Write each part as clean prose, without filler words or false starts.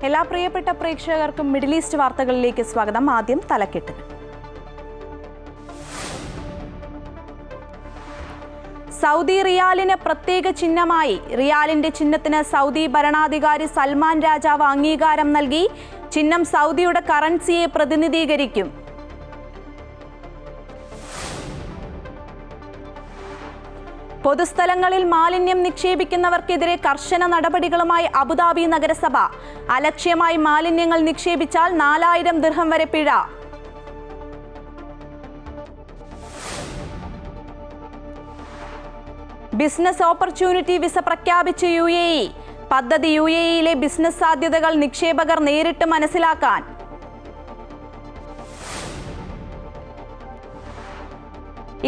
എല്ലാ പ്രിയപ്പെട്ട പ്രേക്ഷകർക്കും മിഡിൽ ഈസ്റ്റ് വാർത്തകളിലേക്ക് സ്വാഗതം. ആദ്യം തലക്കെട്ട്. സൗദി റിയാലിന് പ്രത്യേക ചിഹ്നമായി. റിയാലിന്റെ ചിഹ്നത്തിന് സൗദി ഭരണാധികാരി സൽമാൻ രാജാവ് അംഗീകാരം നൽകി. ചിഹ്നം സൗദിയുടെ കറൻസിയെ പ്രതിനിധീകരിക്കും. പൊതുസ്ഥലങ്ങളിൽ മാലിന്യം നിക്ഷേപിക്കുന്നവർക്കെതിരെ കർശന നടപടികളുമായി അബുദാബി നഗരസഭ. അലക്ഷ്യമായി മാലിന്യങ്ങൾ നിക്ഷേപിച്ചാൽ 4000 ദിർഹം വരെ പിഴ. ബിസിനസ് ഓപ്പർച്യൂണിറ്റി വിസ പ്രഖ്യാപിച്ച് UAE. പദ്ധതി UAEയിലെ ബിസിനസ് സാധ്യതകൾ നിക്ഷേപകർ നേരിട്ട് മനസ്സിലാക്കാൻ.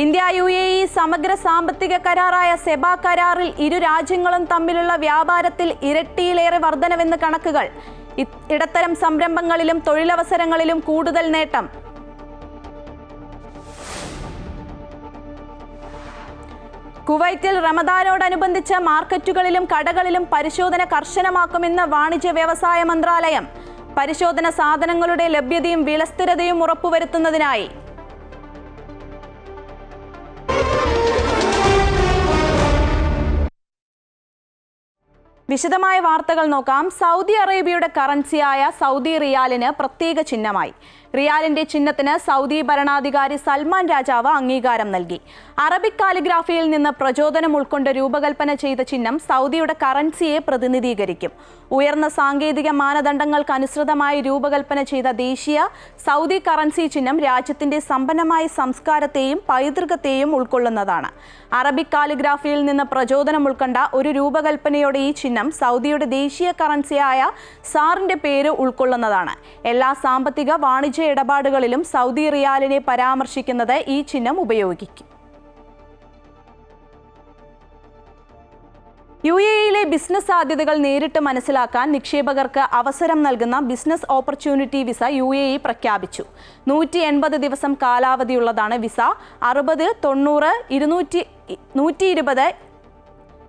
ഇന്ത്യ UAE സമഗ്ര സാമ്പത്തിക കരാറായ സെബ കരാറിൽ ഇരു രാജ്യങ്ങളും തമ്മിലുള്ള വ്യാപാരത്തിൽ ഇരട്ടിയിലേറെ വർധനവെന്ന് കണക്കുകൾ. ഇടത്തരം സംരംഭങ്ങളിലും തൊഴിലവസരങ്ങളിലും കൂടുതൽ നേട്ടം. കുവൈറ്റിൽ റമദാനോടനുബന്ധിച്ച് മാർക്കറ്റുകളിലും കടകളിലും പരിശോധന കർശനമാക്കുമെന്ന് വാണിജ്യ വ്യവസായ മന്ത്രാലയം. പരിശോധന സാധനങ്ങളുടെ ലഭ്യതയും വിലസ്ഥിരതയും ഉറപ്പുവരുത്തുന്നതിനായി. വിശദമായ വാർത്തകൾ നോക്കാം. സൗദി അറേബ്യയുടെ കറൻസിയായ സൗദി റിയാലിന് പ്രത്യേക ചിഹ്നമായി. റിയാലിന്റെ ചിഹ്നത്തിന് സൗദി ഭരണാധികാരി സൽമാൻ രാജാവ് അംഗീകാരം നൽകി. അറബിക് കാലിഗ്രാഫിയിൽ നിന്ന് പ്രചോദനം ഉൾക്കൊണ്ട് രൂപകൽപ്പന ചെയ്ത ചിഹ്നം സൗദിയുടെ കറൻസിയെ പ്രതിനിധീകരിക്കും. ഉയർന്ന സാങ്കേതിക മാനദണ്ഡങ്ങൾക്കനുസൃതമായി രൂപകൽപ്പന ചെയ്ത ദേശീയ സൗദി കറൻസി ചിഹ്നം രാജ്യത്തിന്റെ സമ്പന്നമായ സംസ്കാരത്തെയും പൈതൃകത്തെയും ഉൾക്കൊള്ളുന്നതാണ്. അറബിക് കാലിഗ്രാഫിയിൽ നിന്ന് പ്രചോദനം ഉൾക്കൊണ്ട ഒരു രൂപകൽപ്പനയോടെ ഈ ചിഹ്നം സൗദിയുടെ ദേശീയ കറൻസിയായ സാറിന്റെ പേര് ഉൾക്കൊള്ളുന്നതാണ്. എല്ലാ സാമ്പത്തിക വാണിജ്യ ഇടപാടുകളിലും സൗദി റിയാലിനെ പരാമർശിക്കുന്നത് ഈ ചിഹ്നം ഉപയോഗിക്കും. UAEയിലെ ബിസിനസ് സാധ്യതകൾ നേരിട്ട് മനസ്സിലാക്കാൻ നിക്ഷേപകർക്ക് അവസരം നൽകുന്ന ബിസിനസ് ഓപ്പർച്യൂണിറ്റി വിസ UAE പ്രഖ്യാപിച്ചു. 180 ദിവസം കാലാവധിയുള്ളതാണ് വിസ. 60, 90, 120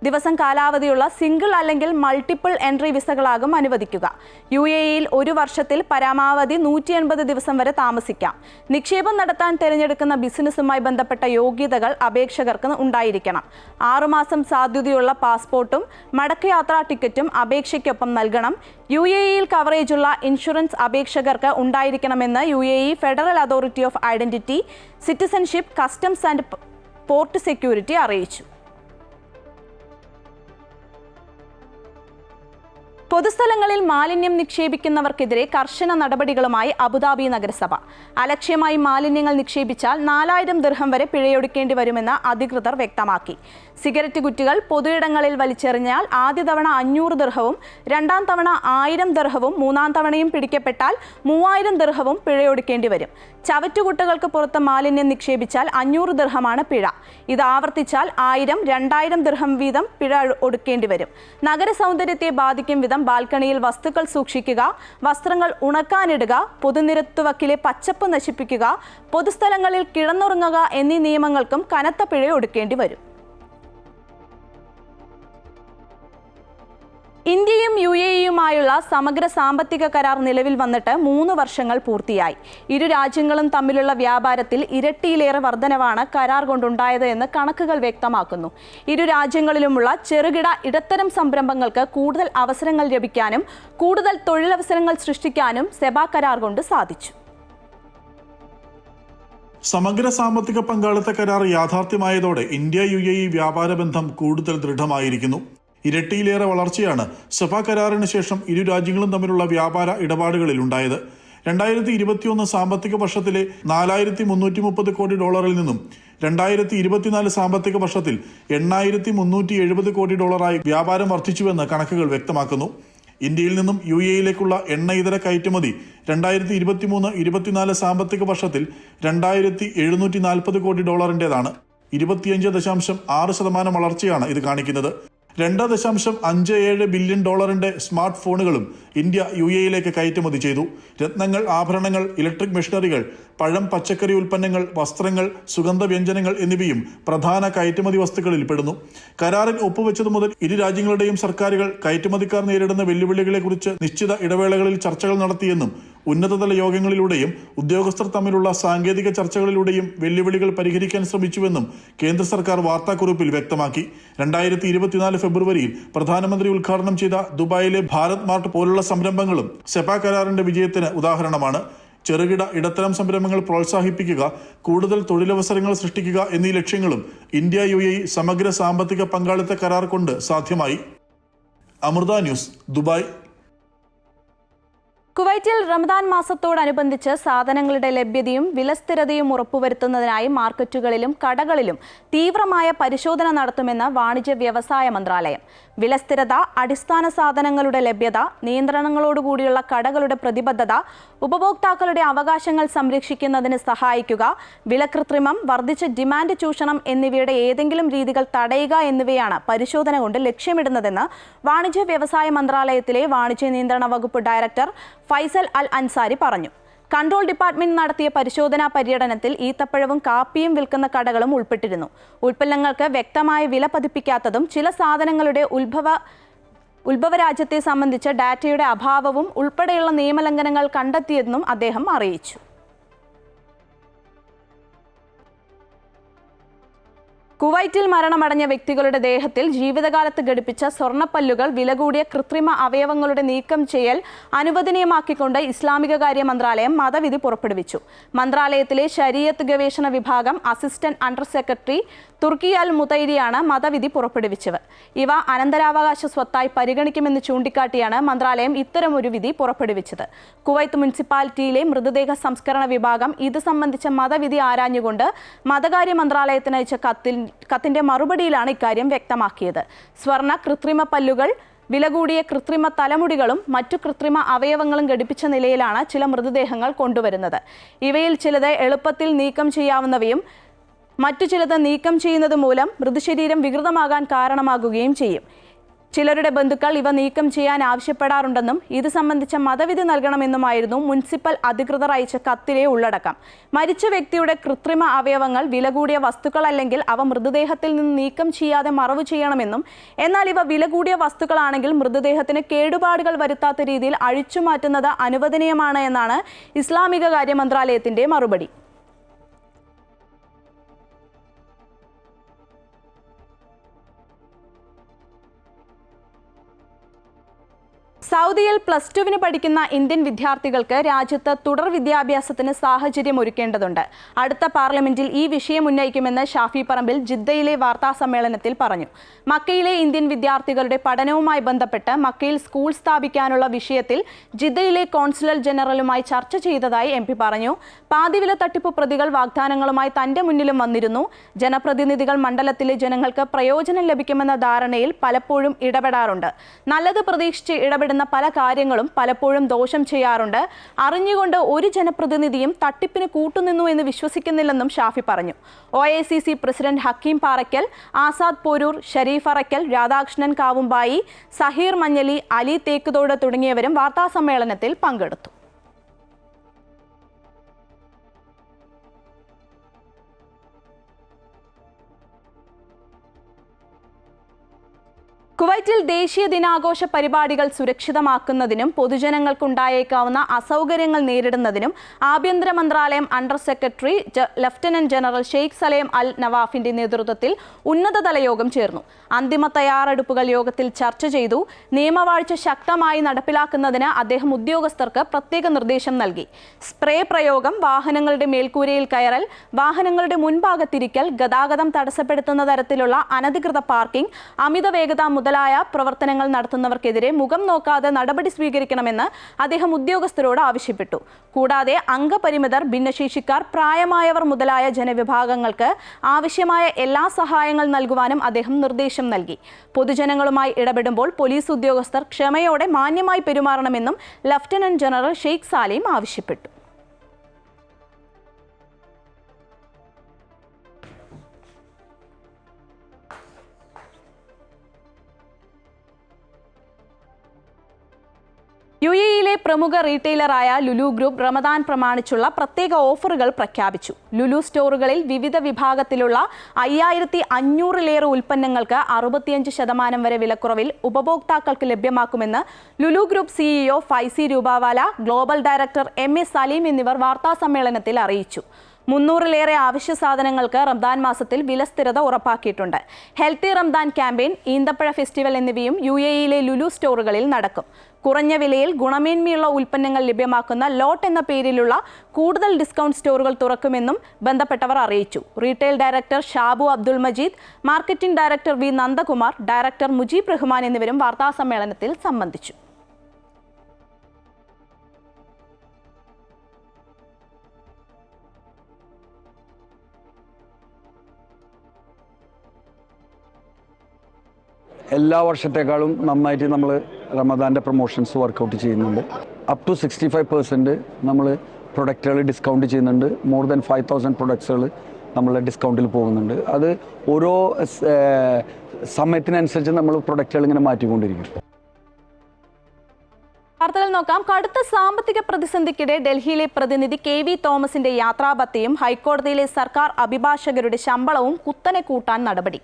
ദിവസം കാലാവധിയുള്ള സിംഗിൾ അല്ലെങ്കിൽ മൾട്ടിപ്പിൾ എൻട്രി വിസകളാകും അനുവദിക്കുക. UAEയിൽ ഒരു വർഷത്തിൽ പരമാവധി 180 ദിവസം വരെ താമസിക്കാം. നിക്ഷേപം നടത്താൻ തിരഞ്ഞെടുക്കുന്ന ബിസിനസ്സുമായി ബന്ധപ്പെട്ട യോഗ്യതകൾ അപേക്ഷകർക്ക് ഉണ്ടായിരിക്കണം. 6 മാസം സാധ്യതയുള്ള പാസ്പോർട്ടും മടക്കയാത്രാ ടിക്കറ്റും അപേക്ഷയ്ക്കൊപ്പം നൽകണം. UAEയിൽ കവറേജുള്ള ഇൻഷുറൻസ് അപേക്ഷകർക്ക് ഉണ്ടായിരിക്കണമെന്ന് UAE federal authority of identity, citizenship, customs and port security അറിയിച്ചു. പൊതുസ്ഥലങ്ങളിൽ മാലിന്യം നിക്ഷേപിക്കുന്നവർക്കെതിരെ കർശന നടപടികളുമായി അബുദാബി നഗരസഭ. അലക്ഷ്യമായി മാലിന്യങ്ങൾ നിക്ഷേപിച്ചാൽ 4000 ദിർഹം വരെ പിഴയൊടുക്കേണ്ടി വരുമെന്ന് അധികൃതർ വ്യക്തമാക്കി. സിഗരറ്റ് കുറ്റികൾ പൊതുയിടങ്ങളിൽ വലിച്ചെറിഞ്ഞാൽ ആദ്യ തവണ 500 ദിർഹവും, രണ്ടാം തവണ 1000 ദിർഹവും, മൂന്നാം തവണയും പിടിക്കപ്പെട്ടാൽ 3000 ദിർഹവും പിഴയൊടുക്കേണ്ടി വരും. ചവറ്റുകുട്ടകൾക്ക് പുറത്ത് മാലിന്യം നിക്ഷേപിച്ചാൽ 500 ദിർഹമാണ് പിഴ. ഇത് ആവർത്തിച്ചാൽ 1000, 2000 ദിർഹം വീതം പിഴ ഒടുക്കേണ്ടി വരും. നഗര സൗന്ദര്യത്തെ ബാധിക്കും വിധം ബാൽക്കണിയിൽ വസ്തുക്കൾ സൂക്ഷിക്കുക, വസ്ത്രങ്ങൾ ഉണക്കാനിടുക, പൊതുനിരത്തുവക്കിലെ പച്ചപ്പ് നശിപ്പിക്കുക, പൊതുസ്ഥലങ്ങളിൽ കിടന്നുറങ്ങുക എന്നീ നിയമങ്ങൾക്കും കനത്ത പിഴ ഒടുക്കേണ്ടി വരും. ഇന്ത്യയും UAEയുമായുള്ള സമഗ്ര സാമ്പത്തിക കരാർ നിലവിൽ വന്നിട്ട് 3 വർഷങ്ങൾ പൂർത്തിയായി. ഇരു രാജ്യങ്ങളും തമ്മിലുള്ള വ്യാപാരത്തിൽ ഇരട്ടിയിലേറെ വർധനവാണ് കരാർ കൊണ്ടുണ്ടായത് എന്ന് കണക്കുകൾ വ്യക്തമാക്കുന്നു. ഇരു രാജ്യങ്ങളിലുമുള്ള ചെറുകിട ഇടത്തരം സംരംഭങ്ങൾക്ക് കൂടുതൽ അവസരങ്ങൾ ലഭിക്കാനും കൂടുതൽ തൊഴിലവസരങ്ങൾ സൃഷ്ടിക്കാനും സെബ കരാർ കൊണ്ട് സാധിച്ചു. സമഗ്ര സാമ്പത്തിക പങ്കാളിത്ത കരാർ യാഥാർത്ഥ്യമായതോടെ ഇന്ത്യ UAE വ്യാപാര ബന്ധം കൂടുതൽ ദൃഢമായിരിക്കുന്നു. ഇരട്ടിയിലേറെ വളർച്ചയാണ് സെബ കരാറിന് ശേഷം ഇരു രാജ്യങ്ങളും തമ്മിലുള്ള വ്യാപാര ഇടപാടുകളിൽ ഉണ്ടായത്. 2021 സാമ്പത്തിക വർഷത്തിലെ $4330 കോടി നിന്നും 2024 സാമ്പത്തിക വർഷത്തിൽ $8370 കോടി വ്യാപാരം വർദ്ധിച്ചുവെന്ന് കണക്കുകൾ വ്യക്തമാക്കുന്നു. ഇന്ത്യയിൽ നിന്നും UAEയിലേക്കുള്ള എണ്ണ ഇതര കയറ്റുമതി 2023-24 സാമ്പത്തിക വർഷത്തിൽ $2740 കോടി 25.6% വളർച്ചയാണ് ഇത് കാണിക്കുന്നത്. $2.57 ബില്യൺ സ്മാർട്ട് ഫോണുകളും ഇന്ത്യ UAE-യിലേക്ക് കയറ്റുമതി ചെയ്തു. രത്നങ്ങൾ, ആഭരണങ്ങൾ, ഇലക്ട്രിക് മെഷീനറികൾ, പഴം, പച്ചക്കറി ഉൽപ്പന്നങ്ങൾ, വസ്ത്രങ്ങൾ, സുഗന്ധവ്യഞ്ജനങ്ങൾ എന്നിവയും പ്രധാന കയറ്റുമതി വസ്തുക്കളിൽ പെടുന്നു. കരാറിൽ ഒപ്പുവെച്ചതു മുതൽ ഇരു രാജ്യങ്ങളുടെയും സർക്കാരുകൾ കയറ്റുമതിക്കാർ നേരിടുന്ന വെല്ലുവിളികളെക്കുറിച്ച് നിശ്ചിത ഇടവേളകളിൽ ചർച്ചകൾ നടത്തിയെന്നും ഉന്നതതല യോഗങ്ങളിലൂടെയും ഉദ്യോഗസ്ഥർ തമ്മിലുള്ള സാങ്കേതിക ചർച്ചകളിലൂടെയും വെല്ലുവിളികൾ പരിഹരിക്കാൻ ശ്രമിച്ചുവെന്നും കേന്ദ്ര സർക്കാർ വാർത്താക്കുറിപ്പിൽ വ്യക്തമാക്കി. 2024 ഫെബ്രുവരിയിൽ പ്രധാനമന്ത്രി ഉദ്ഘാടനം ചെയ്ത ദുബായിലെ ഭാരത് മാർട്ട് പോലുള്ള സംരംഭങ്ങളും സെപാ കരാറിന്റെ വിജയത്തിന് ഉദാഹരണമാണ്. ചെറുകിട ഇടത്തരം സംരംഭങ്ങൾ പ്രോത്സാഹിപ്പിക്കുക, കൂടുതൽ തൊഴിലവസരങ്ങൾ സൃഷ്ടിക്കുക എന്നീ ലക്ഷ്യങ്ങളും ഇന്ത്യ UAE സമഗ്ര സാമ്പത്തിക പങ്കാളിത്ത കരാർ കൊണ്ട് സാധ്യമായി. Amrita news, Dubai. കുവൈറ്റിൽ റമദാൻ മാസത്തോടനുബന്ധിച്ച് സാധനങ്ങളുടെ ലഭ്യതയും വിലസ്ഥിരതയും ഉറപ്പുവരുത്തുന്നതിനായി മാർക്കറ്റുകളിലും കടകളിലും തീവ്രമായ പരിശോധന നടത്തുമെന്ന് വാണിജ്യ വ്യവസായ മന്ത്രാലയം. വിലസ്ഥിരത, അടിസ്ഥാന സാധനങ്ങളുടെ ലഭ്യത, നിയന്ത്രണങ്ങളോടുകൂടിയുള്ള കടകളുടെ പ്രതിബദ്ധത, ഉപഭോക്താക്കളുടെ അവകാശങ്ങൾ സംരക്ഷിക്കുന്നതിന് സഹായിക്കുക, വിലകൃത്രിമം, വർദ്ധിച്ച ഡിമാൻഡ് ചൂഷണം എന്നിവയുടെ ഏതെങ്കിലും രീതികൾ തടയുക എന്നിവയാണ് പരിശോധന കൊണ്ട് ലക്ഷ്യമിടുന്നതെന്ന് വാണിജ്യ വ്യവസായ മന്ത്രാലയത്തിലെ വാണിജ്യ നിയന്ത്രണ വകുപ്പ് ഡയറക്ടർ ഫൈസൽ അൽ അൻസാരി പറഞ്ഞു. കൺട്രോൾ ഡിപ്പാർട്ട്മെന്റ് നടത്തിയ പരിശോധനാ പര്യടനത്തിൽ ഈത്തപ്പഴവും കാപ്പിയും വിൽക്കുന്ന കടകളും ഉൾപ്പെട്ടിരുന്നു. ഉൽപ്പന്നങ്ങൾക്ക് വ്യക്തമായ വില പതിപ്പിക്കാത്തതും ചില സാധനങ്ങളുടെ ഉത്ഭവരാജ്യത്തെ സംബന്ധിച്ച ഡാറ്റയുടെ അഭാവവും ഉൾപ്പെടെയുള്ള നിയമലംഘനങ്ങൾ കണ്ടെത്തിയെന്നും അദ്ദേഹം അറിയിച്ചു. കുവൈറ്റിൽ മരണമടഞ്ഞ വ്യക്തികളുടെ ദേഹത്തിൽ ജീവിതകാലത്ത് ഘടിപ്പിച്ച സ്വർണ്ണപ്പല്ലുകൾ, വില കൂടിയ കൃത്രിമ അവയവങ്ങളുടെ നീക്കം ചെയ്യൽ അനുവദനീയമാക്കിക്കൊണ്ട് ഇസ്ലാമിക കാര്യ മന്ത്രാലയം മതവിധി പുറപ്പെടുവിച്ചു. മന്ത്രാലയത്തിലെ ശരീഅത്ത് ഗവേഷണ വിഭാഗം അസിസ്റ്റന്റ് അണ്ടർ സെക്രട്ടറി തുർക്കി അൽ മുതൈരിയാണ് മതവിധി പുറപ്പെടുവിച്ചത്. ഇവ അനന്തരാവകാശ സ്വത്തായി പരിഗണിക്കുമെന്ന് ചൂണ്ടിക്കാട്ടിയാണ് മന്ത്രാലയം ഇത്തരമൊരു വിധി പുറപ്പെടുവിച്ചത്. കുവൈത്ത് മുനിസിപ്പാലിറ്റിയിലെ മൃതദേഹ സംസ്കരണ വിഭാഗം ഇത് സംബന്ധിച്ച മതവിധി ആരാഞ്ഞുകൊണ്ട് മതകാര്യ മന്ത്രാലയത്തിന് അയച്ച കത്തിന്റെ മറുപടിയിലാണ് ഇക്കാര്യം വ്യക്തമാക്കിയത്. സ്വർണ്ണ കൃത്രിമ പല്ലുകൾ, വില കൂടിയ കൃത്രിമ തലമുടികളും മറ്റു കൃത്രിമ അവയവങ്ങളും ഘടിപ്പിച്ച നിലയിലാണ് ചില മൃതദേഹങ്ങൾ കൊണ്ടുവരുന്നത്. ഇവയിൽ ചിലത് എളുപ്പത്തിൽ നീക്കം ചെയ്യാവുന്നവയും മറ്റു ചിലത് നീക്കം ചെയ്യുന്നത് മൂലം മൃതശരീരം വികൃതമാകാൻ കാരണമാകുകയും ചെയ്യും. ചിലരുടെ ബന്ധുക്കൾ ഇവ നീക്കം ചെയ്യാൻ ആവശ്യപ്പെടാറുണ്ടെന്നും ഇത് സംബന്ധിച്ച മതവിധി നൽകണമെന്നുമായിരുന്നു മുനിസിപ്പൽ അധികൃതർ അയച്ച കത്തിലെ ഉള്ളടക്കം. മരിച്ച വ്യക്തിയുടെ കൃത്രിമ അവയവങ്ങൾ വില കൂടിയ വസ്തുക്കളല്ലെങ്കിൽ അവ മൃതദേഹത്തിൽ നിന്ന് നീക്കം ചെയ്യാതെ മറവു ചെയ്യണമെന്നും, എന്നാൽ ഇവ വില കൂടിയ വസ്തുക്കളാണെങ്കിൽ മൃതദേഹത്തിന് കേടുപാടുകൾ വരുത്താത്ത രീതിയിൽ അഴിച്ചുമാറ്റുന്നത് അനുവദനീയമാണ് എന്നാണ് ഇസ്ലാമിക കാര്യ മന്ത്രാലയത്തിന്റെ മറുപടി. സൗദിയിൽ +2 പഠിക്കുന്ന ഇന്ത്യൻ വിദ്യാർത്ഥികൾക്ക് രാജ്യത്ത് തുടർ വിദ്യാഭ്യാസത്തിന് സാഹചര്യം ഒരുക്കേണ്ടതുണ്ട്. അടുത്ത പാർലമെന്റിൽ ഈ വിഷയം ഉന്നയിക്കുമെന്ന് ഷാഫി പറമ്പിൽ ജിദ്ദയിലെ വാർത്താ സമ്മേളനത്തിൽ പറഞ്ഞു. മക്കയിലെ ഇന്ത്യൻ വിദ്യാർത്ഥികളുടെ പഠനവുമായി ബന്ധപ്പെട്ട് മക്കയിൽ സ്കൂൾ സ്ഥാപിക്കാനുള്ള വിഷയത്തിൽ ജിദ്ദയിലെ കോൺസുലർ ജനറലുമായി ചർച്ച ചെയ്തതായി MP പറഞ്ഞു. പാതിവില തട്ടിപ്പ് പ്രതികൾ വാഗ്ദാനങ്ങളുമായി തന്റെ മുന്നിലും വന്നിരുന്നു. ജനപ്രതിനിധികൾ മണ്ഡലത്തിലെ ജനങ്ങൾക്ക് പ്രയോജനം ലഭിക്കുമെന്ന ധാരണയിൽ പലപ്പോഴും ഇടപെടാറുണ്ട്. നല്ലത് പ്രതീക്ഷിച്ച് ഇടപെടുന്ന പല കാര്യങ്ങളും പലപ്പോഴും ദോഷം ചെയ്യാറുണ്ട്. അറിഞ്ഞുകൊണ്ട് ഒരു ജനപ്രതിനിധിയും തട്ടിപ്പിന് കൂട്ടുനിന്നു എന്ന് വിശ്വസിക്കുന്നില്ലെന്നും ഷാഫി പറഞ്ഞു. OICC പ്രസിഡന്റ് ഹക്കീം പാറയ്ക്കൽ, ആസാദ് പോരൂർ, ഷരീഫ് അറയ്ക്കൽ, രാധാകൃഷ്ണൻ കാവുമ്പായി, സഹീർ മഞ്ഞലി, അലി തേക്കുതോട് തുടങ്ങിയവരും വാർത്താസമ്മേളനത്തിൽ പങ്കെടുത്തു. കുവൈറ്റിൽ ദേശീയ ദിനാഘോഷ പരിപാടികൾ സുരക്ഷിതമാക്കുന്നതിനും പൊതുജനങ്ങൾക്കുണ്ടായേക്കാവുന്ന അസൗകര്യങ്ങൾ നേരിടുന്നതിനും ആഭ്യന്തര മന്ത്രാലയം under secretary lieutenant general Sheikh Salem Al നവാഫിന്റെ നേതൃത്വത്തിൽ ഉന്നതതല യോഗം ചേർന്നു. അന്തിമ തയ്യാറെടുപ്പുകൾ യോഗത്തിൽ ചർച്ച ചെയ്തു. നിയമവാഴ്ച ശക്തമായി നടപ്പിലാക്കുന്നതിന് അദ്ദേഹം ഉദ്യോഗസ്ഥർക്ക് പ്രത്യേക നിർദ്ദേശം നൽകി. സ്പ്രേ പ്രയോഗം, വാഹനങ്ങളുടെ മേൽക്കൂരയിൽ കയറൽ, വാഹനങ്ങളുടെ മുൻഭാഗത്തിരിക്കൽ, ഗതാഗതം തടസ്സപ്പെടുത്തുന്ന തരത്തിലുള്ള അനധികൃത പാർക്കിംഗ്, അമിത വേഗത മുതലായ പ്രവർത്തനങ്ങൾ നടത്തുന്നവർക്കെതിരെ മുഖം നോക്കാതെ നടപടി സ്വീകരിക്കണമെന്ന് അദ്ദേഹം ഉദ്യോഗസ്ഥരോട് ആവശ്യപ്പെട്ടു. കൂടാതെ അംഗപരിമിതർ, ഭിന്നശേഷിക്കാർ, പ്രായമായവർ മുതലായ ജനവിഭാഗങ്ങൾക്ക് ആവശ്യമായ എല്ലാ സഹായങ്ങൾ നൽകുവാനും അദ്ദേഹം നിർദ്ദേശം നൽകി. പൊതുജനങ്ങളുമായി ഇടപെടുമ്പോൾ പോലീസ് ഉദ്യോഗസ്ഥർ ക്ഷമയോടെ മാന്യമായി പെരുമാറണമെന്നും ലഫ്റ്റനന്റ് ജനറൽ ഷെയ്ഖ് സാലിം ആവശ്യപ്പെട്ടു. പ്രമുഖ റീറ്റെയിലറായ ലുലു ഗ്രൂപ്പ് റമദാൻ പ്രമാണിച്ചുള്ള പ്രത്യേക ഓഫറുകൾ പ്രഖ്യാപിച്ചു. ലുലു സ്റ്റോറുകളിൽ വിവിധ വിഭാഗത്തിലുള്ള 5500-ലേറെ ഉൽപ്പന്നങ്ങൾക്ക് 65% വരെ വിലക്കുറവിൽ ഉപഭോക്താക്കൾക്ക് ലഭ്യമാക്കുമെന്ന് Lulu group CEO Faisy Rupawala, global director MA Saleem എന്നിവർ വാർത്താസമ്മേളനത്തിൽ അറിയിച്ചു. 300-ലേറെ അവശ്യ സാധനങ്ങൾക്ക് റംദാൻ മാസത്തിൽ വില സ്ഥിരത ഉറപ്പാക്കിയിട്ടുണ്ട്. ഹെൽത്തി റംദാൻ ക്യാമ്പയിൻ, ഈന്തപ്പഴ ഫെസ്റ്റിവൽ എന്നിവയും UAE-യിലെ ലുലു സ്റ്റോറുകളിൽ നടക്കും. കുറഞ്ഞ വിലയിൽ ഗുണമേന്മയുള്ള ഉൽപ്പന്നങ്ങൾ ലഭ്യമാക്കുന്ന ലോട്ട് എന്ന പേരിലുള്ള കൂടുതൽ ഡിസ്കൗണ്ട് സ്റ്റോറുകൾ തുറക്കുമെന്നും ബന്ധപ്പെട്ടവർ അറിയിച്ചു. Retail director Shabu Abdul Majeed, marketing director V Nandakumar, director Mujeeb Rahman എന്നിവരും വാർത്താസമ്മേളനത്തിൽ സംബന്ധിച്ചു. എല്ലാ വർഷത്തേക്കാളും നന്നായിട്ട് നമ്മൾ റമദാൻ്റെ പ്രൊമോഷൻസ് വർക്കൗട്ട് ചെയ്യുന്നുണ്ട്. അപ് ടു 65% നമ്മൾ പ്രൊഡക്റ്റുകൾ ഡിസ്കൗണ്ട് ചെയ്യുന്നുണ്ട്. മോർ ദാൻ 5000 പ്രൊഡക്ട്സുകൾ നമ്മൾ ഡിസ്കൗണ്ടിൽ പോകുന്നുണ്ട്. അത് ഓരോ സമയത്തിനനുസരിച്ച് നമ്മൾ പ്രൊഡക്റ്റുകൾ ഇങ്ങനെ മാറ്റിക്കൊണ്ടിരിക്കും. വാർത്തകൾ നോക്കാം. കടുത്ത സാമ്പത്തിക പ്രതിസന്ധിക്കിടെ ഡൽഹിയിലെ പ്രതിനിധി KV തോമസിന്റെ യാത്രാഭത്തയും ഹൈക്കോടതിയിലെ സർക്കാർ അഭിഭാഷകരുടെ ശമ്പളവും കുത്തനെ കൂട്ടാൻ നടപടി.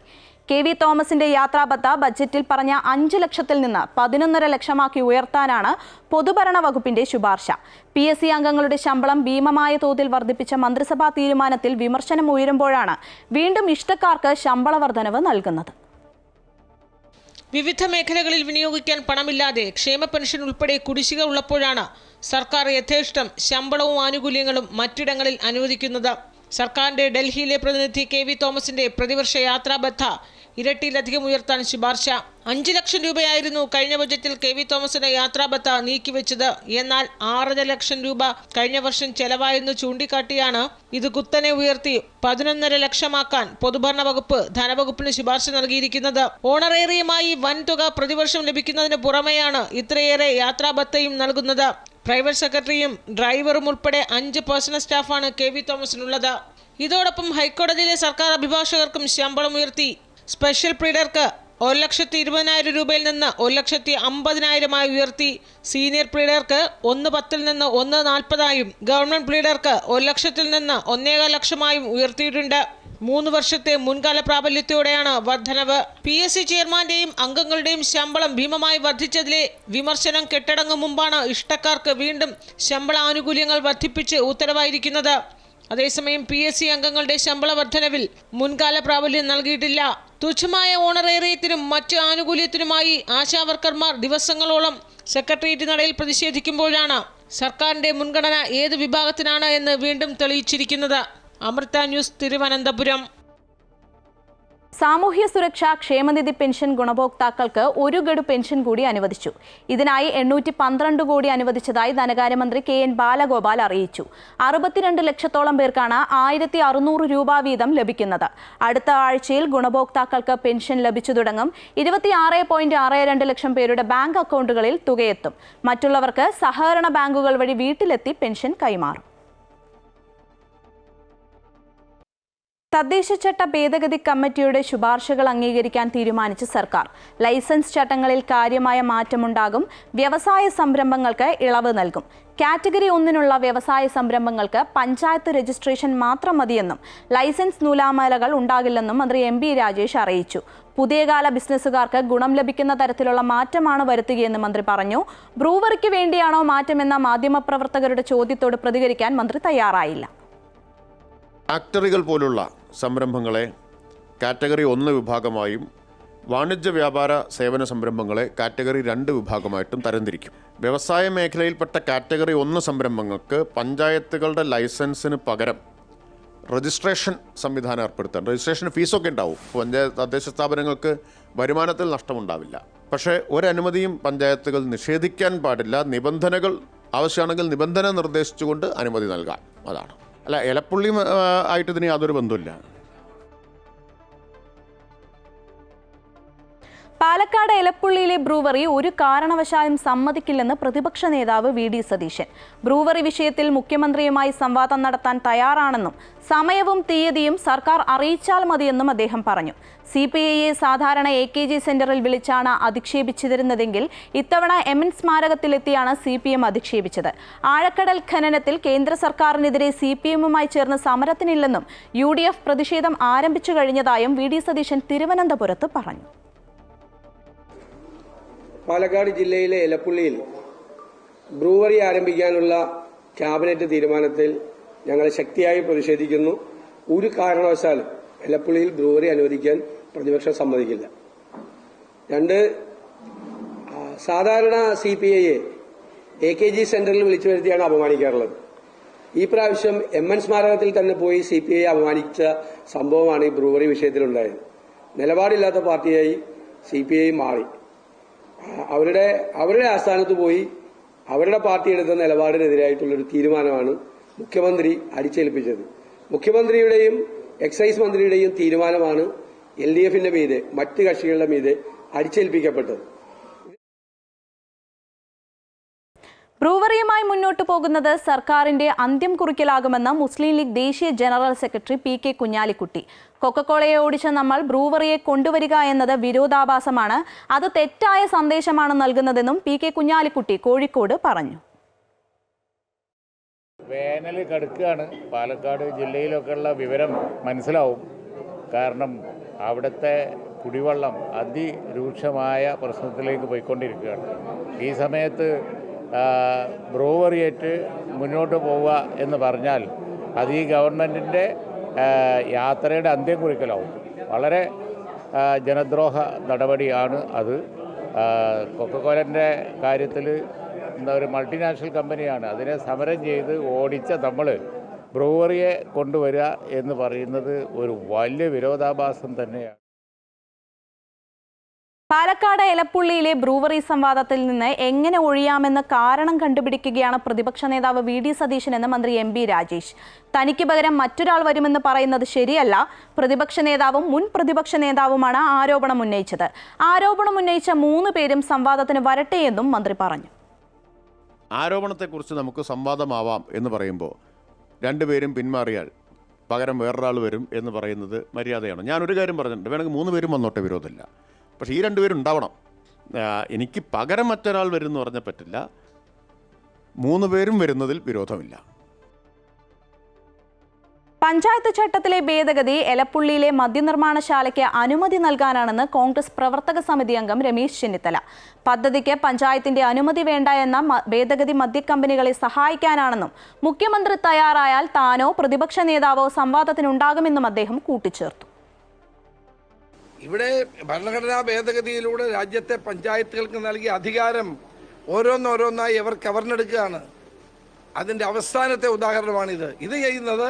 KV തോമസിന്റെ യാത്രാഭത്ത ബജറ്റിൽ പറഞ്ഞ 5 ലക്ഷത്തിൽ നിന്ന് 11.5 ലക്ഷമാക്കി ഉയർത്താനാണ് പൊതുഭരണ വകുപ്പിന്റെ ശുപാർശ. PSC അംഗങ്ങളുടെ ശമ്പളം ഭീമമായ തോതിൽ വർദ്ധിപ്പിച്ച മന്ത്രിസഭാ തീരുമാനത്തിൽ വിമർശനം ഉയരുമ്പോഴാണ് വീണ്ടും ഇഷ്ടക്കാർക്ക് ശമ്പള വർധനവ് നൽകുന്നത്. വിവിധ മേഖലകളിൽ വിനിയോഗിക്കാൻ പണമില്ലാതെ ക്ഷേമ പെൻഷൻ ഉൾപ്പെടെ കുടിശ്ശിക ഉള്ളപ്പോഴാണ് സർക്കാർ യഥേഷ്ടം ശമ്പളവും ആനുകൂല്യങ്ങളും മറ്റിടങ്ങളിൽ അനുവദിക്കുന്നത്. സർക്കാരിന്റെ ഡൽഹിയിലെ പ്രതിനിധി KV തോമസിന്റെ പ്രതിവർഷ യാത്രാബത്ത ഇരട്ടിയിലധികം ഉയർത്താൻ ശുപാർശ. 5 ലക്ഷം രൂപയായിരുന്നു കഴിഞ്ഞ ബജറ്റിൽ KV തോമസിന്റെ യാത്രാബത്ത നീക്കിവെച്ചത്. എന്നാൽ 6.5 ലക്ഷം രൂപ കഴിഞ്ഞ വർഷം ചെലവായെന്ന് ചൂണ്ടിക്കാട്ടിയാണ് ഇത് കുത്തനെ ഉയർത്തി 11.5 ലക്ഷമാക്കാൻ പൊതുഭരണ വകുപ്പ് ധനവകുപ്പിന് ശുപാർശ നൽകിയിരിക്കുന്നത്. ഓണറേറിയമായി വൻതുക പ്രതിവർഷം ലഭിക്കുന്നതിന് പുറമെയാണ് ഇത്രയേറെ യാത്രാബത്തയും നൽകുന്നത്. പ്രൈവറ്റ് സെക്രട്ടറിയും ഡ്രൈവറും ഉൾപ്പെടെ 5 പേഴ്സണൽ സ്റ്റാഫാണ് KV തോമസിനുള്ളത്. ഇതോടൊപ്പം ഹൈക്കോടതിയിലെ സർക്കാർ അഭിഭാഷകർക്കും ശമ്പളം ഉയർത്തി. സ്പെഷ്യൽ പ്ലീഡർക്ക് 1,20,000 രൂപയിൽ നിന്ന് 1,50,000 ഉയർത്തി. സീനിയർ പ്ലീഡർക്ക് 1,10,000 നിന്ന് 1,40,000, ഗവൺമെന്റ് പ്ലീഡർക്ക് 1,00,000 നിന്ന് 1.25 ലക്ഷമായും ഉയർത്തിയിട്ടുണ്ട്. 3 വർഷത്തെ മുൻകാല പ്രാബല്യത്തോടെയാണ് വർധനവ്. PSC ചെയർമാന്റെയും അംഗങ്ങളുടെയും ശമ്പളം ഭീമമായി വർദ്ധിച്ചതിലെ വിമർശനം കെട്ടടങ്ങും മുമ്പാണ് ഇഷ്ടക്കാർക്ക് വീണ്ടും ശമ്പള ആനുകൂല്യങ്ങൾ വർദ്ധിപ്പിച്ച് ഉത്തരവായിരിക്കുന്നത്. അതേസമയം PSC അംഗങ്ങളുടെ ശമ്പള വർധനവിൽ മുൻകാല പ്രാബല്യം നൽകിയിട്ടില്ല. തുച്ഛമായ ഓണറേറിയത്തിനും മറ്റ് ആനുകൂല്യത്തിനുമായി ആശാവർക്കർമാർ ദിവസങ്ങളോളം സെക്രട്ടേറിയറ്റ് നടയിൽ പ്രതിഷേധിക്കുമ്പോഴാണ് സർക്കാരിന്റെ മുൻഗണന ഏത് വിഭാഗത്തിനാണ് എന്ന് വീണ്ടും തെളിയിച്ചിരിക്കുന്നത്. അമൃത ന്യൂസ്, തിരുവനന്തപുരം. സാമൂഹ്യ സുരക്ഷാ ക്ഷേമനിധി പെൻഷൻ ഗുണഭോക്താക്കൾക്ക് 1 ഗഡു പെൻഷൻ കൂടി അനുവദിച്ചു. ഇതിനായി 812 കോടി അനുവദിച്ചതായി ധനകാര്യമന്ത്രി KN ബാലഗോപാൽ അറിയിച്ചു. 62 ലക്ഷത്തോളം പേർക്കാണ് 1600 രൂപ വീതം ലഭിക്കുന്നത്. അടുത്ത ആഴ്ചയിൽ ഗുണഭോക്താക്കൾക്ക് പെൻഷൻ ലഭിച്ചു തുടങ്ങും. 26.62 ലക്ഷം പേരുടെ ബാങ്ക് അക്കൗണ്ടുകളിൽ തുകയെത്തും. മറ്റുള്ളവർക്ക് സഹകരണ ബാങ്കുകൾ വഴി വീട്ടിലെത്തി പെൻഷൻ കൈമാറും. തദ്ദേശ ചട്ട ഭേദഗതി കമ്മിറ്റിയുടെ ശുപാർശകൾ അംഗീകരിക്കാൻ തീരുമാനിച്ച സർക്കാർ. ലൈസൻസ് ചട്ടങ്ങളിൽ കാര്യമായ മാറ്റമുണ്ടാകും. വ്യവസായ സംരംഭങ്ങൾക്ക് ഇളവ് നൽകും. കാറ്റഗറി 1-നുള്ള വ്യവസായ സംരംഭങ്ങൾക്ക് പഞ്ചായത്ത് രജിസ്ട്രേഷൻ മാത്രം മതിയെന്നും ലൈസൻസ് നൂലാമാലകൾ ഉണ്ടാകില്ലെന്നും മന്ത്രി MB രാജേഷ് അറിയിച്ചു. പുതിയകാല ബിസിനസ്സുകാർക്ക് ഗുണം ലഭിക്കുന്ന തരത്തിലുള്ള മാറ്റമാണ് വരുത്തുകയെന്ന് മന്ത്രി പറഞ്ഞു. ബ്രൂവറിക്ക് വേണ്ടിയാണോ മാറ്റമെന്ന മാധ്യമപ്രവർത്തകരുടെ ചോദ്യത്തോട് പ്രതികരിക്കാൻ മന്ത്രി തയ്യാറായില്ല. ഫാക്ടറികൾ പോലുള്ള സംരംഭങ്ങളെ കാറ്റഗറി 1 വിഭാഗമായും വാണിജ്യ വ്യാപാര സേവന സംരംഭങ്ങളെ കാറ്റഗറി 2 വിഭാഗമായിട്ടും തരംതിരിക്കും. വ്യവസായ മേഖലയിൽപ്പെട്ട കാറ്റഗറി 1 സംരംഭങ്ങൾക്ക് പഞ്ചായത്തുകളുടെ ലൈസൻസിന് പകരം രജിസ്ട്രേഷൻ സംവിധാനം ഏർപ്പെടുത്താൻ. രജിസ്ട്രേഷൻ ഫീസൊക്കെ ഉണ്ടാവും. തദ്ദേശ സ്ഥാപനങ്ങൾക്ക് വരുമാനത്തിൽ നഷ്ടമുണ്ടാവില്ല. പക്ഷേ ഒരനുമതിയും പഞ്ചായത്തുകൾ നിഷേധിക്കാൻ പാടില്ല. നിബന്ധനകൾ ആവശ്യമാണെങ്കിൽ നിബന്ധന നിർദ്ദേശിച്ചുകൊണ്ട് അനുമതി നൽകാം. അതാണ്. അല്ല, ഇലപ്പുള്ളി ആയിട്ട് ഇതിന് യാതൊരു ബന്ധമില്ല. പാലക്കാട് എലപ്പുള്ളിയിലെ ബ്രൂവറി ഒരു കാരണവശാലും സമ്മതിക്കില്ലെന്ന് പ്രതിപക്ഷ നേതാവ് വി ഡി സതീശൻ. ബ്രൂവറി വിഷയത്തിൽ മുഖ്യമന്ത്രിയുമായി സംവാദം നടത്താൻ തയ്യാറാണെന്നും സമയവും തീയതിയും സർക്കാർ അറിയിച്ചാൽ മതിയെന്നും അദ്ദേഹം പറഞ്ഞു. CPIയെ സാധാരണ AKG സെന്ററിൽ വിളിച്ചാണ് അധിക്ഷേപിച്ചിരുന്നതെങ്കിൽ ഇത്തവണ MN സ്മാരകത്തിലെത്തിയാണ് CPM അധിക്ഷേപിച്ചത്. ആഴക്കടൽ ഖനനത്തിൽ കേന്ദ്ര സർക്കാരിനെതിരെ CPMുമായി ചേർന്ന് സമരത്തിനില്ലെന്നും UDF പ്രതിഷേധം ആരംഭിച്ചു കഴിഞ്ഞതായും വി ഡി സതീശൻ തിരുവനന്തപുരത്ത് പറഞ്ഞു. പാലക്കാട് ജില്ലയിലെ എലപ്പുള്ളിയിൽ ബ്രൂവറി ആരംഭിക്കാനുള്ള ക്യാബിനറ്റ് തീരുമാനത്തിൽ ഞങ്ങൾ ശക്തിയായി പ്രതിഷേധിക്കുന്നു. ഒരു കാരണവശാലും എലപ്പുള്ളിയിൽ ബ്രൂവറി അനുവദിക്കാൻ പ്രതിപക്ഷം സമ്മതിക്കില്ല. രണ്ട്, സാധാരണ CPIയെ AKG സെന്ററിൽ വിളിച്ചു വരുത്തിയാണ് അപമാനിക്കാറുള്ളത്. ഈ പ്രാവശ്യം MN സ്മാരകത്തിൽ തന്നെ പോയി CPI അപമാനിച്ച സംഭവമാണ് ഈ ബ്രൂവറി വിഷയത്തിലുണ്ടായത്. നിലപാടില്ലാത്ത പാർട്ടിയായി CPI മാറി. അവരുടെ ആസ്ഥാനത്ത് പോയി അവരുടെ പാർട്ടി എടുത്ത നിലപാടിനെതിരായിട്ടുള്ളൊരു തീരുമാനമാണ് മുഖ്യമന്ത്രി അടിച്ചേൽപ്പിച്ചത്. മുഖ്യമന്ത്രിയുടെയും എക്സൈസ് മന്ത്രിയുടെയും തീരുമാനമാണ് LDFന്റെ മീതെ മറ്റ് കക്ഷികളുടെ മീതെ അടിച്ചേൽപ്പിക്കപ്പെട്ടത്. ബ്രൂവറിയുമായി മുന്നോട്ടു പോകുന്നത് സർക്കാരിന്റെ അന്ത്യം കുറിക്കലാകുമെന്ന് മുസ്ലിം ലീഗ് ദേശീയ ജനറൽ സെക്രട്ടറി PK കുഞ്ഞാലിക്കുട്ടി. കൊക്കക്കോളയെ ഓടിച്ച നമ്മൾ ബ്രൂവറിയെ കൊണ്ടുവരിക എന്നത് വിരോധാഭാസമാണ്, അത് തെറ്റായ സന്ദേശമാണ് നൽകുന്നതെന്നും PK കുഞ്ഞാലിക്കുട്ടി കോഴിക്കോട് പറഞ്ഞു. വേനൽ കടുക്കുകയാണ്. പാലക്കാട് ജില്ലയിലൊക്കെയുള്ള വിവരം മനസ്സിലാവും. കാരണം അവിടുത്തെ കുടിവെള്ളം അതിരൂക്ഷമായ പ്രശ്നത്തിലേക്ക് പോയിക്കൊണ്ടിരിക്കുകയാണ്. ഈ സമയത്ത് ബ്രൂവറിയേറ്റ് മുന്നോട്ട് പോവുക എന്ന് പറഞ്ഞാൽ അത് ഈ ഗവൺമെൻറ്റിൻ്റെ യാത്രയുടെ അന്ത്യം കുറിക്കലാവും. വളരെ ജനദ്രോഹ നടപടിയാണ് അത്. കൊക്കക്കോലൻ്റെ കാര്യത്തിൽ ഒരു മൾട്ടിനാഷണൽ കമ്പനിയാണ് അതിനെ സമരം ചെയ്ത് ഓടിച്ച നമ്മൾ ബ്രൂവറിയെ കൊണ്ടുവരിക എന്ന് പറയുന്നത് ഒരു വലിയ വിരോധാഭാസം തന്നെയാണ്. പാലക്കാട് എലപ്പുള്ളിയിലെ ബ്രൂവറി സംവാദത്തിൽ നിന്ന് എങ്ങനെ ഒഴിയാമെന്ന് കാരണം കണ്ടുപിടിക്കുകയാണ് പ്രതിപക്ഷ നേതാവ് വി ഡി സതീശൻ എന്ന് മന്ത്രി MB രാജേഷ്. തനിക്ക് പകരം മറ്റൊരാൾ വരുമെന്ന് പറയുന്നത് ശരിയല്ല. പ്രതിപക്ഷ നേതാവും മുൻ പ്രതിപക്ഷ നേതാവുമാണ് ആരോപണം ഉന്നയിച്ചത്. ആരോപണം ഉന്നയിച്ച 3 പേരും സംവാദത്തിന് വരട്ടെയെന്നും മന്ത്രി പറഞ്ഞു. ആരോപണത്തെക്കുറിച്ച് നമുക്ക് സംവാദമാവാം എന്ന് പറയുമ്പോൾ രണ്ടുപേരും പിന്മാറിയാൽ പകരം വേറൊരാൾ വരും എന്ന് പറയുന്നത് മര്യാദയാണ്. ഞാനൊരു കാര്യം പറഞ്ഞിട്ടുണ്ട്, വേണമെങ്കിൽ 3 പേരും വന്നോട്ടെ, വിരോധമില്ല. പക്ഷേ ഈ 2 പേരും ഉണ്ടാവണം. എനിക്ക് പകരം മറ്റൊരാൾ വരും എന്ന് പറഞ്ഞാൽ പറ്റില്ല. 3 പേരും വരുന്നതിൽ വിരോധമില്ല. പഞ്ചായത്ത് ചട്ടത്തിലെ ഭേദഗതി എലപ്പുള്ളിയിലെ മദ്യനിർമ്മാണശാലയ്ക്ക് അനുമതി നൽകാനാണെന്ന് കോൺഗ്രസ് പ്രവർത്തക സമിതി അംഗം രമേശ് ചെന്നിത്തല. പദ്ധതിക്ക് പഞ്ചായത്തിന്റെ അനുമതി വേണ്ട എന്ന ഭേദഗതി മദ്യക്കമ്പനികളെ സഹായിക്കാനാണെന്നും മുഖ്യമന്ത്രി തയ്യാറായാൽ താനോ പ്രതിപക്ഷ നേതാവോ സംവാദത്തിനുണ്ടാകുമെന്നും അദ്ദേഹം കൂട്ടിച്ചേർത്തു. ഇവിടെ ഭരണഘടനാ ഭേദഗതിയിലൂടെ രാജ്യത്തെ പഞ്ചായത്തുകൾക്ക് നൽകിയ അധികാരം ഓരോന്നോരോന്നായി അവർ കവർന്നെടുക്കുകയാണ്. അതിൻ്റെ അവസാനത്തെ ഉദാഹരണമാണിത്. ഇത് ചെയ്യുന്നത്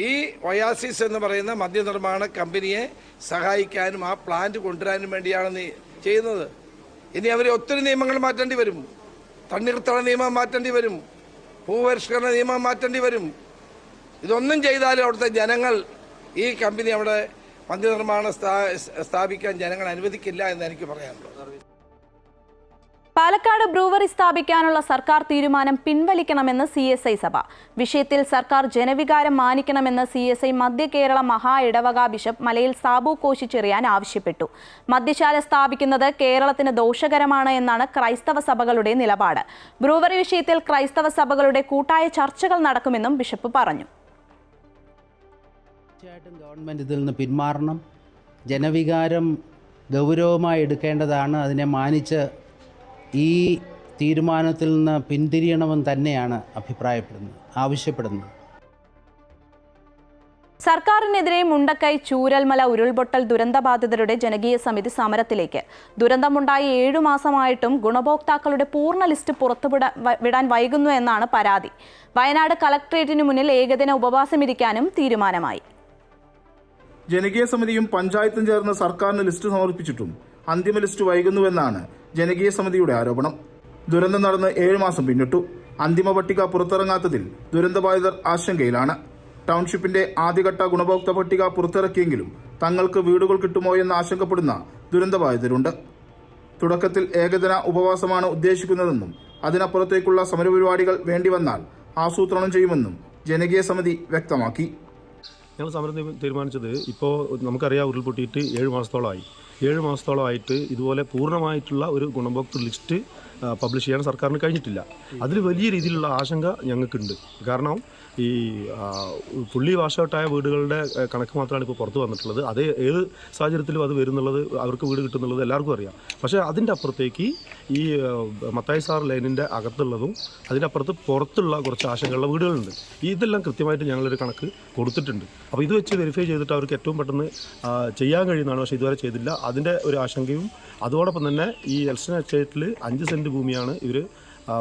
ഈ ഒയാസിസ് എന്ന് പറയുന്ന മദ്യനിർമ്മാണ കമ്പനിയെ സഹായിക്കാനും ആ പ്ലാന്റ് കൊണ്ടുവരാനും വേണ്ടിയാണ് ചെയ്യുന്നത്. ഇനി അവർ ഒത്തിരി നിയമങ്ങൾ മാറ്റേണ്ടി വരും. തണ്ണീർത്തട നിയമം മാറ്റേണ്ടി വരും, ഭൂപരിഷ്കരണ നിയമം മാറ്റേണ്ടി വരും. ഇതൊന്നും ചെയ്താലും അവിടുത്തെ ജനങ്ങൾ ഈ കമ്പനി അവിടെ മദ്യനിർമ്മാണം സ്ഥാപിക്കാൻ ജനങ്ങൾ അനുവദിക്കില്ല എന്ന് എനിക്ക് പറയാനുള്ളത്. പാലക്കാട് ബ്രൂവറി സ്ഥാപിക്കാനുള്ള സർക്കാർ തീരുമാനം പിൻവലിക്കണമെന്ന് CSI സഭ. വിഷയത്തിൽ സർക്കാർ ജനവികാരം മാനിക്കണമെന്ന് CSI മധ്യ കേരള മഹാ ഇടവക ബിഷപ്പ് മലയിൽ സാബു കോശിച്ചെറിയാൻ ആവശ്യപ്പെട്ടു. മദ്യശാല സ്ഥാപിക്കുന്നത് കേരളത്തിന് ദോഷകരമാണ് എന്നാണ് ക്രൈസ്തവ സഭകളുടെ നിലപാട്. ബ്രൂവറി വിഷയത്തിൽ ക്രൈസ്തവ സഭകളുടെ കൂട്ടായ ചർച്ചകൾ നടക്കുമെന്നും ബിഷപ്പ് പറഞ്ഞു. തീർച്ചയായിട്ടും ഗവൺമെൻറ് ഇതിൽ നിന്ന് പിന്മാറണം. ജനവികാരം ഗൗരവമായി എടുക്കേണ്ടതാണ്. അതിനെ മാനിച്ച് ഈ തീരുമാനത്തിൽ നിന്ന് പിന്തിരിയണമെന്ന് തന്നെയാണ് ആവശ്യപ്പെടുന്നത്. സർക്കാരിനെതിരെ മുണ്ടക്കൈ ചൂരൽമല ഉരുൾപൊട്ടൽ ദുരന്തബാധിതരുടെ ജനകീയ സമിതി സമരത്തിലേക്ക്. ദുരന്തമുണ്ടായി 7 മാസമായിട്ടും ഗുണഭോക്താക്കളുടെ പൂർണ്ണ ലിസ്റ്റ് പുറത്തുവിടാൻ വൈകുന്നു എന്നാണ് പരാതി. വയനാട് കളക്ട്രേറ്റിന് മുന്നിൽ ഏകദിന ഉപവാസമിരിക്കാനും തീരുമാനമായി. ജനകീയ സമിതിയും പഞ്ചായത്തും ചേർന്ന് സർക്കാരിന് ലിസ്റ്റ് സമർപ്പിച്ചിട്ടും അന്തിമ ലിസ്റ്റ് വൈകുന്നുവെന്നാണ് ജനകീയ സമിതിയുടെ ആരോപണം. ദുരന്തം നടന്ന് 7 മാസം പിന്നിട്ടു. അന്തിമ പട്ടിക പുറത്തിറങ്ങാത്തതിൽ ദുരന്തബാധിതർ ആശങ്കയിലാണ്. ടൗൺഷിപ്പിന്റെ ആദ്യഘട്ട ഗുണഭോക്തൃ പട്ടിക പുറത്തിറക്കിയെങ്കിലും തങ്ങൾക്ക് വീടുകൾ കിട്ടുമോ എന്ന് ആശങ്കപ്പെടുന്ന ദുരന്തബാധിതരുണ്ട്. തുടക്കത്തിൽ ഏകദിന ഉപവാസമാണ് ഉദ്ദേശിക്കുന്നതെന്നും അതിനപ്പുറത്തേക്കുള്ള സമരപരിപാടികൾ വേണ്ടിവന്നാൽ ആസൂത്രണം ചെയ്യുമെന്നും ജനകീയ സമിതി വ്യക്തമാക്കി. ഞങ്ങൾ സമരം തീരുമാനിച്ചത് ഇപ്പോൾ നമുക്കറിയാം, ഉരുൾപൊട്ടിയിട്ട് 7 മാസത്തോളമായി. 7 മാസത്തോളമായിട്ട് ഇതുപോലെ പൂർണ്ണമായിട്ടുള്ള ഒരു ഗുണഭോക്തൃ ലിസ്റ്റ് പബ്ലിഷ് ചെയ്യാൻ സർക്കാരിന് കഴിഞ്ഞിട്ടില്ല. അതിൽ വലിയ രീതിയിലുള്ള ആശങ്ക ഞങ്ങൾക്കുണ്ട്. കാരണം ഈ ഫുള്ളി വാഷ് ഔട്ടായ വീടുകളുടെ കണക്ക് മാത്രമാണ് ഇപ്പോൾ പുറത്ത് വന്നിട്ടുള്ളത്. അത് ഏത് സാഹചര്യത്തിലും അത് വരുന്നുള്ളത്, അവർക്ക് വീട് കിട്ടുന്നുള്ളത് എല്ലാവർക്കും അറിയാം. പക്ഷേ അതിൻ്റെ അപ്പുറത്തേക്ക് ഈ മത്തായി സാർ ലൈനിൻ്റെ അകത്തുള്ളതും അതിൻ്റെ അപ്പുറത്ത് പുറത്തുള്ള കുറച്ച് ആശങ്കയുള്ള വീടുകളുണ്ട്. ഇതെല്ലാം കൃത്യമായിട്ട് ഞങ്ങളൊരു കണക്ക് കൊടുത്തിട്ടുണ്ട്. അപ്പോൾ ഇത് വെച്ച് വെരിഫൈ ചെയ്തിട്ട് അവർക്ക് ഏറ്റവും പെട്ടെന്ന് ചെയ്യാൻ കഴിയുന്നതാണ്. പക്ഷേ ഇതുവരെ ചെയ്തില്ല. അതിൻ്റെ ഒരു ആശങ്കയും അതോടൊപ്പം തന്നെ ഈ എൽസ്റ്റൺ എസ്റ്റേറ്റിൽ 5 സെൻറ്റ് ഭൂമിയാണ് ഇവർ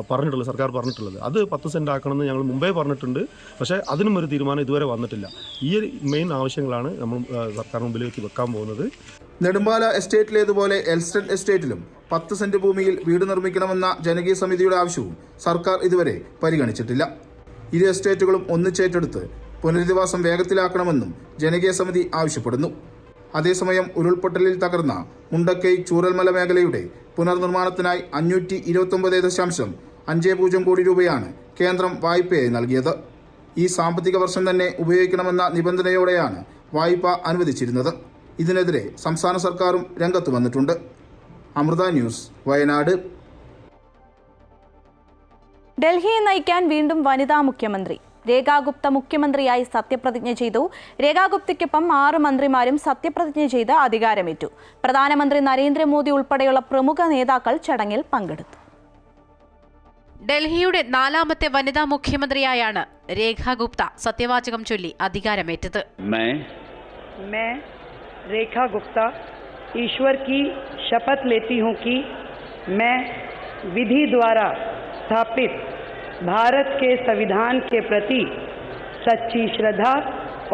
പറഞ്ഞിട്ടുള്ളത്, സർക്കാർ പറഞ്ഞിട്ടുള്ളത്. അത് 10 സെൻറ്റ് ആക്കണമെന്ന് ഞങ്ങൾ മുമ്പേ പറഞ്ഞിട്ടുണ്ട്. പക്ഷേ അതിനും ഒരു തീരുമാനം ഇതുവരെ വന്നിട്ടില്ല. ഈ മെയിൻ ആവശ്യങ്ങളാണ് നമ്മൾ സർക്കാർ മുമ്പിലേക്ക് വെക്കാൻ പോകുന്നത്. നെടുമ്പാല എസ്റ്റേറ്റിലേതുപോലെ എൽസ്റ്റൺ എസ്റ്റേറ്റിലും 10 സെന്റ് ഭൂമിയിൽ വീട് നിർമ്മിക്കണമെന്ന ജനകീയ സമിതിയുടെ ആവശ്യവും സർക്കാർ ഇതുവരെ പരിഗണിച്ചിട്ടില്ല. ഇരു എസ്റ്റേറ്റുകളും ഒന്നിച്ചേറ്റെടുത്ത് പുനരധിവാസം വേഗത്തിലാക്കണമെന്നും ജനകീയ സമിതി ആവശ്യപ്പെടുന്നു. അതേസമയം ഉരുൾപൊട്ടലിൽ തകർന്ന മുണ്ടക്കൈ ചൂരൽമല മേഖലയുടെ പുനർനിർമ്മാണത്തിനായി 529.50 കോടി രൂപയാണ് കേന്ദ്രം വായ്പയായി നൽകിയത്. ഈ സാമ്പത്തിക വർഷം തന്നെ ഉപയോഗിക്കണമെന്ന നിബന്ധനയോടെയാണ് വായ്പ അനുവദിച്ചിരുന്നത്. ഇതിനെതിരെ സംസ്ഥാന സർക്കാരും രംഗത്ത് വന്നിട്ടുണ്ട്. അമൃത ന്യൂസ്, വയനാട്. ഡൽഹിയെ നയിക്കാൻ വീണ്ടും വനിതാ മുഖ്യമന്ത്രി. രേഖാ ഗുപ്ത മുഖ്യമന്ത്രിയായി സത്യപ്രതിജ്ഞ ചെയ്തു. രേഖാ ഗുപ്തയ്ക്കൊപ്പം 6 മന്ത്രിമാരും സത്യപ്രതിജ്ഞ ചെയ്ത് അധികാരമേറ്റു. പ്രധാനമന്ത്രി നരേന്ദ്രമോദി ഉൾപ്പെടെയുള്ള പ്രമുഖ നേതാക്കൾ ചടങ്ങിൽ പങ്കെടുത്തു. ഡൽഹിയുടെ 4ാമത്തെ വനിതാ മുഖ്യമന്ത്രിയായാണ് രേഖാ ഗുപ്ത സത്യവാചകം ചൊല്ലി അധികാരമേറ്റത്. मैं रेखा गुप्ता ईश्वर की शपथ लेती हूँ कि मैं विधि द्वारा स्थापित भारत के संविधान के प्रति सच्ची श्रद्धा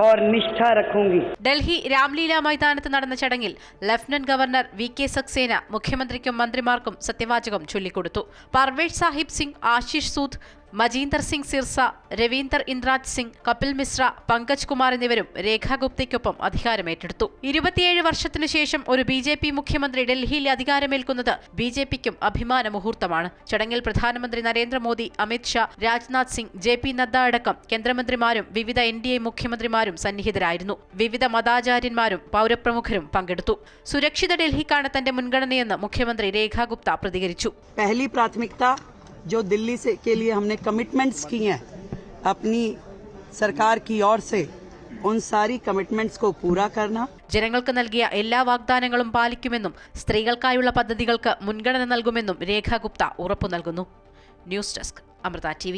और निष्ठा रखूंगी. ഡൽഹി രാംലീല മൈതാനത്ത് നടന്ന ചടങ്ങിൽ ലഫ്റ്റനന്റ് ഗവർണർ VK സക്സേന മുഖ്യമന്ത്രിക്കും മന്ത്രിമാർക്കും സത്യവാചകം ചൊല്ലിക്കൊടുത്തു. പർവേഷ് സാഹിബ് സിംഗ്, ആശിഷ് സൂദ്, മജീന്ദർ സിംഗ് സിർസ, രവീന്ദർ ഇന്ദ്രാജ് സിംഗ്, കപിൽ മിശ്ര, പങ്കജ് കുമാർ എന്നിവരും രേഖാ ഗുപ്തയ്ക്കൊപ്പം അധികാരമേറ്റെടുത്തു. 27 വർഷത്തിനു ശേഷം ഒരു BJP മുഖ്യമന്ത്രി ഡൽഹിയിൽ അധികാരമേൽക്കുന്നത് BJPക്കും അഭിമാന മുഹൂർത്തമാണ്. ചടങ്ങിൽ പ്രധാനമന്ത്രി നരേന്ദ്രമോദി, അമിത് ഷാ, രാജ്നാഥ് സിംഗ്, JP നദ്ദ അടക്കം കേന്ദ്രമന്ത്രിമാരും വിവിധ NDA മുഖ്യമന്ത്രിമാരും സന്നിഹിതരായിരുന്നു. വിവിധ മതാചാര്യന്മാരും പൗരപ്രമുഖരും പങ്കെടുത്തു. സുരക്ഷിത ഡൽഹിക്കാണ് തന്റെ മുൻഗണനയെന്ന് മുഖ്യമന്ത്രി രേഖാ ഗുപ്ത പ്രതികരിച്ചു. पहली प्राथमिकता जो दिल्ली से के लिए हमने कमिटमेंट्स की हैं अपनी सरकार की ओर से, उन सारी कमिटमेंट्स को पूरा करना. ജനങ്ങൾക്ക് നൽകിയ എല്ലാ വാഗ്ദാനങ്ങളും പാലിക്കുമെന്നും സ്ത്രീകൾക്കായുള്ള പദ്ധതികൾക്ക് മുൻഗണന നൽകുമെന്നും രേഖാ ഗുപ്ത ഉറപ്പു നൽകുന്നു. News desk, Amrita TV.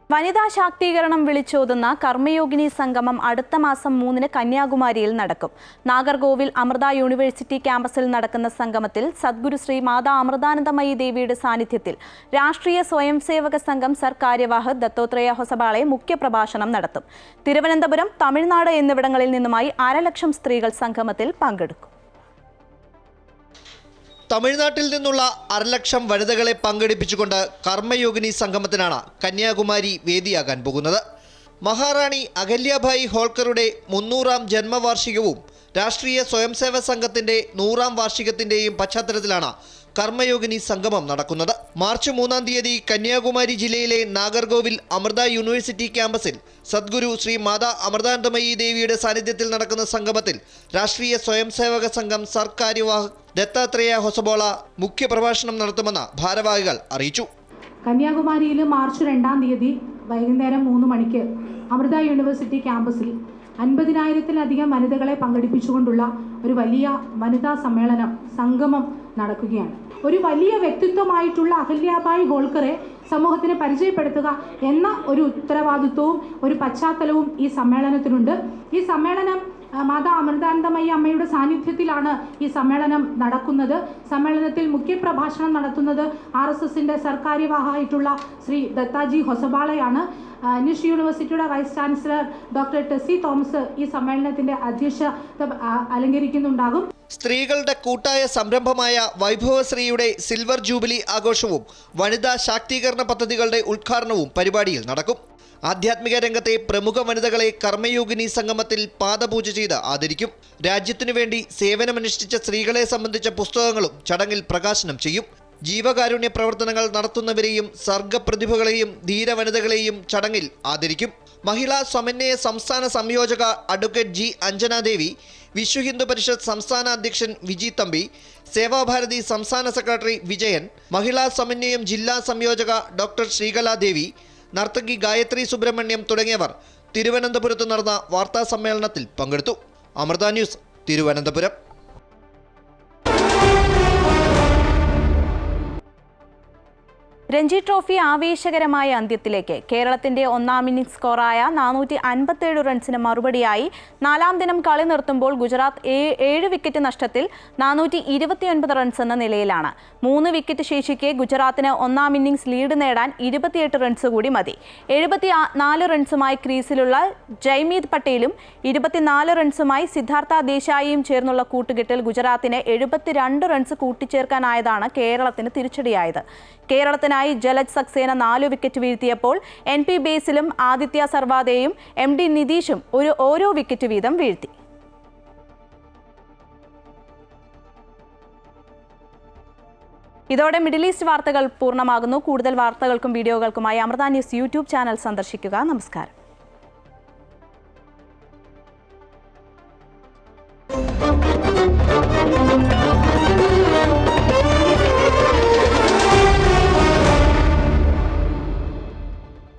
വനിതാ ശാക്തീകരണം വിളിച്ചോതുന്ന കർമ്മയോഗിനി സംഗമം അടുത്ത മാസം 3 കന്യാകുമാരിയിൽ നടക്കും. നാഗർകോവിൽ അമൃത യൂണിവേഴ്സിറ്റി ക്യാമ്പസിൽ നടക്കുന്ന സംഗമത്തിൽ സദ്ഗുരു ശ്രീ മാതാ അമൃതാനന്ദമയി ദേവിയുടെ സാന്നിധ്യത്തിൽ രാഷ്ട്രീയ സ്വയംസേവക സംഘം സർ കാര്യവാഹ് ദത്തോത്രേയ ഹൊസബാളെ മുഖ്യപ്രഭാഷണം നടത്തും. തിരുവനന്തപുരം, തമിഴ്നാട് എന്നിവിടങ്ങളിൽ നിന്നുമായി 1.5 ലക്ഷം സ്ത്രീകൾ സംഗമത്തിൽ പങ്കെടുക്കും. തമിഴ്നാട്ടിൽ നിന്നുള്ള 1.5 ലക്ഷം വനിതകളെ പങ്കെടുപ്പിച്ചുകൊണ്ട് കർമ്മയോഗിനി സംഗമത്തിനാണ് കന്യാകുമാരി വേദിയാകാൻ പോകുന്നത്. മഹാറാണി അഹല്യാഭായി ഹോൾക്കറുടെ 300ാം ജന്മവാർഷികവും രാഷ്ട്രീയ സ്വയംസേവക സംഘത്തിന്റെ 100ാം വാർഷികത്തിന്റെയും പശ്ചാത്തലത്തിലാണ് കർമ്മയോഗിനി സംഗമം നടക്കുന്നത്. മാർച്ച് 3-ാം തീയതി കന്യാകുമാരി ജില്ലയിലെ നാഗർകോവിൽ അമൃത യൂണിവേഴ്സിറ്റി ക്യാമ്പസിൽ സദ്ഗുരു ശ്രീ മാതാ അമൃതാനന്ദമയി ദേവിയുടെ സാന്നിധ്യത്തിൽ നടക്കുന്ന സംഗമത്തിൽ രാഷ്ട്രീയ സ്വയംസേവക സംഘം സർ കാര്യവാഹ് ദത്താത്രേയ ഹൊസബോള മുഖ്യപ്രഭാഷണം നടത്തുമെന്ന് ഭാരവാഹികൾ അറിയിച്ചു. കന്യാകുമാരിയിൽ മാർച്ച് 2-ാം തീയതി വൈകുന്നേരം 3 മണിക്ക് അമൃത യൂണിവേഴ്സിറ്റി ക്യാമ്പസിൽ 50,000-ത്തിലധികം വനിതകളെ പങ്കെടുപ്പിച്ചുകൊണ്ടുള്ള ഒരു വലിയ വനിതാ സമ്മേളനം, സംഗമം നടക്കുകയാണ്. ഒരു വലിയ വ്യക്തിത്വമായിട്ടുള്ള അഹല്യാഭായ് ഹോൾക്കറെ സമൂഹത്തിന് പരിചയപ്പെടുത്തുക എന്ന ഒരു ഉത്തരവാദിത്വവും ഒരു പശ്ചാത്തലവും ഈ സമ്മേളനത്തിനുണ്ട്. ഈ സമ്മേളനം മാതാ അമൃതാനന്ദമയി അമ്മയുടെ സാന്നിധ്യത്തിലാണ് ഈ സമ്മേളനം നടക്കുന്നത്. സമ്മേളനത്തിൽ മുഖ്യപ്രഭാഷണം നടത്തുന്നത് RSSന്റെ സർക്കാര്യവാഹായിട്ടുള്ള ശ്രീ ദത്താജി ഹൊസബാളയാണ്. നിഷ് യൂണിവേഴ്സിറ്റിയുടെ vice chancellor doctor Tessy Thomas ഈ സമ്മേളനത്തിന്റെ അധ്യക്ഷത അലങ്കരിക്കുന്നുണ്ടാകും. സ്ത്രീകളുടെ കൂട്ടായ സംരംഭമായ വൈഭവശ്രീയുടെ സിൽവർ ജൂബിലി ആഘോഷവും വനിതാ ശാക്തീകരണ പദ്ധതികളുടെ ഉദ്ഘാടനവും പരിപാടിയിൽ നടക്കും. ആധ്യാത്മിക രംഗത്തെ പ്രമുഖ വനിതകളെ കർമ്മയോഗിനി സംഗമത്തിൽ പാദപൂജ ചെയ്ത് ആദരിക്കും. രാജ്യത്തിനു വേണ്ടി സേവനമനുഷ്ഠിച്ച സ്ത്രീകളെ സംബന്ധിച്ച പുസ്തകങ്ങളും ചടങ്ങിൽ പ്രകാശനം ചെയ്യും. ജീവകാരുണ്യ പ്രവർത്തനങ്ങൾ നടത്തുന്നവരെയും സർഗപ്രതിഭകളെയും ധീരവനിതകളെയും ചടങ്ങിൽ ആദരിക്കും. മഹിളാ സമന്വയ സംസ്ഥാന സംയോജക അഡ്വക്കേറ്റ് ജി അഞ്ജനാദേവി, വിശ്വ ഹിന്ദു പരിഷത്ത് സംസ്ഥാന അധ്യക്ഷൻ വിജി തമ്പി, സേവാഭാരതി സംസ്ഥാന സെക്രട്ടറി വിജയൻ, മഹിളാ സമന്വയം ജില്ലാ സംയോജക ഡോക്ടർ ശ്രീകലാദേവി, നർത്തകി ഗായത്രി സുബ്രഹ്മണ്യം തുടങ്ങിയവർ തിരുവനന്തപുരത്ത് നടന്ന വാർത്താ സമ്മേളനത്തിൽ പങ്കെടുത്തു. അമൃത ന്യൂസ്, തിരുവനന്തപുരം. രഞ്ജി ട്രോഫി ആവേശകരമായ അന്ത്യത്തിലേക്ക്. കേരളത്തിന്റെ ഒന്നാം ഇന്നിംഗ്സ് സ്കോറായ 457 റൺസിന് മറുപടിയായി 4ാം ദിനം കളി നിർത്തുമ്പോൾ ഗുജറാത്ത് 7 വിക്കറ്റ് നഷ്ടത്തിൽ 429 റൺസ് എന്ന നിലയിലാണ്. 3 വിക്കറ്റ് ശേഷിക്കെ ഗുജറാത്തിന് ഒന്നാം ഇന്നിംഗ്സ് ലീഡ് നേടാൻ 28 റൺസ് കൂടി മതി. 74 റൺസുമായി ക്രീസിലുള്ള ജയ്മീത് പട്ടേലും 24 റൺസുമായി സിദ്ധാർത്ഥ ദേശായിയും ചേർന്നുള്ള കൂട്ടുകെട്ടിൽ ഗുജറാത്തിന് 72 റൺസ് കൂട്ടിച്ചേർക്കാനായതാണ് കേരളത്തിന് തിരിച്ചടിയായത്. കേരളത്തിനായി ജലജ് സക്സേന 4 വിക്കറ്റ് വീഴ്ത്തിയപ്പോൾ NP ബേസിലും ആദിത്യ സർവാദേയും MD നിതീഷും ഓരോ വിക്കറ്റ് വീതം വീഴ്ത്തി. ഇതോടെ മിഡിൽ ഈസ്റ്റ് വാർത്തകൾ പൂർണ്ണമാകുന്നു. കൂടുതൽ വാർത്തകൾക്കും വീഡിയോകൾക്കുമായി അമൃത ന്യൂസ് യൂട്യൂബ് ചാനൽ സന്ദർശിക്കുക. നമസ്കാരം.